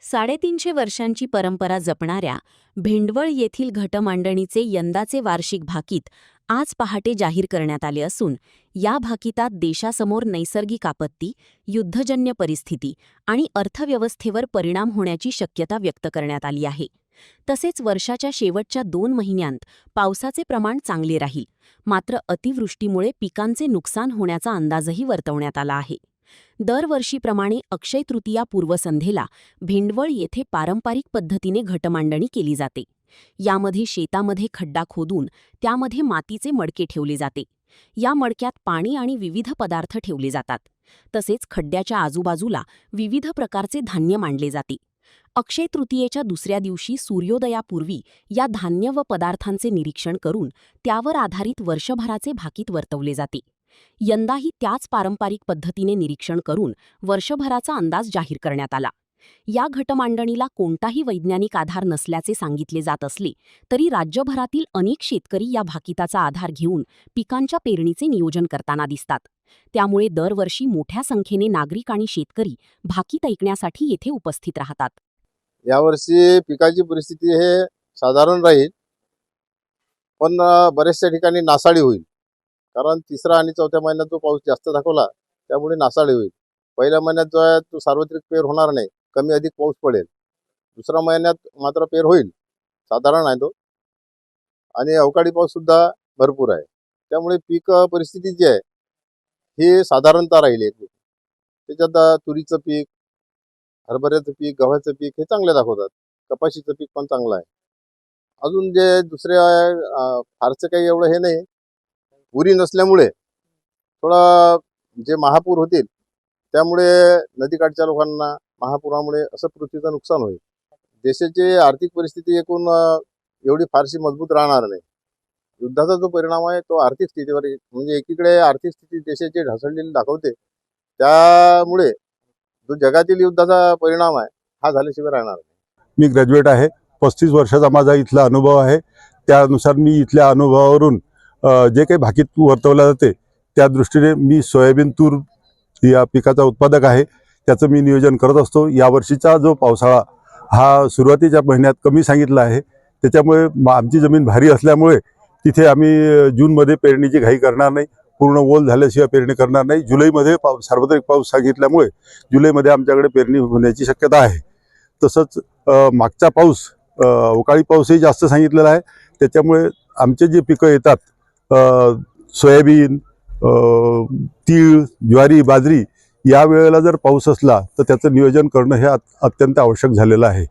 350 वर्षांची परंपरा जपणाऱ्या भेंडवळ येथील घटमांडणीचे यंदाचे वार्षिक भाकीत आज पहाटे जाहीर करण्यात आले असून या भाकितात देशासमोर नैसर्गिक आपत्ती, युद्धजन्य परिस्थिती आणि अर्थव्यवस्थेवर परिणाम होण्याची शक्यता व्यक्त करण्यात आली आहे. तसेच वर्षाच्या शेवटच्या 2 महिन्यांत पावसाचे प्रमाण चांगले राहील, मात्र अतिवृष्टीमुळे पिकांचे नुकसान होण्याचा अंदाजही वर्तवण्यात आला आहे. दरवर्षीप्रमाणे अक्षय तृतीया पूर्वसंध्येला भेंडवळ येथे पारंपरिक पद्धतीने घटमांडणी केली जाते. यामध्ये शेतामध्ये खड्डा खोदून त्यामध्ये मातीचे मडके ठेवले जाते. या मडक्यात पाणी आणि विविध पदार्थ ठेवले जातात. तसेच खड्ड्याच्या आजूबाजूला विविध प्रकारचे धान्य मांडले जाते. अक्षय तृतीयेच्या दुसऱ्या दिवशी सूर्योदयापूर्वी या धान्य व पदार्थांचे निरीक्षण करून त्यावर आधारित वर्षभराचे भाकीत वर्तवले जाते. यंदाही त्याच पारंपरिक पद्धतीने निरीक्षण करून वर्षभराचा अंदाज जाहीर करण्यात आला. या घटमांडणीला कोणताही वैज्ञानिक आधार नसल्याचे सांगितले जात असले तरी राज्यभरातील अनेक शेतकरी या भाकिताचा आधार घेऊन पिकांच्या पेरणीचे नियोजन करताना दिसतात. त्यामुळे दरवर्षी मोठ्या संख्येने नागरिक आणि शेतकरी भाकीत ऐकण्यासाठी येथे उपस्थित राहतात. यावर्षी पिकाची परिस्थिती हे साधारण राहील, पण बऱ्याचशा ठिकाणी नासाडी होईल. कारण 3रा आणि 4थ्या महिन्यात जो पाऊस जास्त दाखवला त्यामुळे नासाडी होईल. पहिल्या महिन्यात जो आहे तो सार्वत्रिक पेर होणार नाही, कमी अधिक पाऊस पडेल. 2ऱ्या महिन्यात मात्र पेर होईल, साधारण आहे तो, आणि अवकाळी पाऊस सुद्धा भरपूर आहे. त्यामुळे पीक परिस्थिती जी आहे ही साधारणतः राहील. त्याच्यात तुरीचं पीक, हरभऱ्याचं पीक, गव्हाचं पीक हे चांगले दाखवतात. कपाशीचं पीक पण चांगलं आहे. अजून जे दुसरे फारसं काही एवढं हे नाही. पुरी नसल्यामुळे थोडा जे महापूर होतील त्यामुळे नदीकाठच्या लोकांना महापुरामुळे असं पृथ्वीचं नुकसान होईल. देशाची आर्थिक परिस्थिती एकूण एवढी फारशी मजबूत राहणार नाही. युद्धाचा जो परिणाम आहे तो आर्थिक स्थितीवर, म्हणजे एकीकडे आर्थिक स्थिती देशाची ढासळलेली दाखवते, त्यामुळे जो जगातील युद्धाचा परिणाम आहे हा झाल्याशिवाय राहणार नाही. मी ग्रॅज्युएट आहे. 35 वर्षाचा माझा इथला अनुभव आहे. त्यानुसार मी इथल्या अनुभवावरून जे काही भाकीत वर्तवल्या जाते त्या दृष्टीने मी सोयाबीन, तूर या पिकाचा उत्पादक आहे. त्याचं मी नियोजन करत असतो. यावर्षीचा जो पावसाळा हा सुरुवातीच्या महिन्यात कमी सांगितला आहे, त्याच्यामुळे आमची जमीन भारी असल्यामुळे तिथे आम्ही जूनमध्ये पेरणीची घाई करणार नाही. पूर्ण ओल झाल्याशिवाय पेरणी करणार नाही. जुलैमध्ये सार्वत्रिक पाऊस सांगितल्यामुळे जुलैमध्ये आमच्याकडे पेरणी होण्याची शक्यता आहे. तसंच मागचा पाऊस अवकाळी पाऊसही जास्त सांगितलेला आहे. त्याच्यामुळे आमचे जे पिकं येतात, सोयाबीन, तीळ, ज्वारी, बाजरी, या वेळेला जर पाऊस असला तर त्याचं नियोजन करणं हे अत्यंत आवश्यक झालेलं आहे.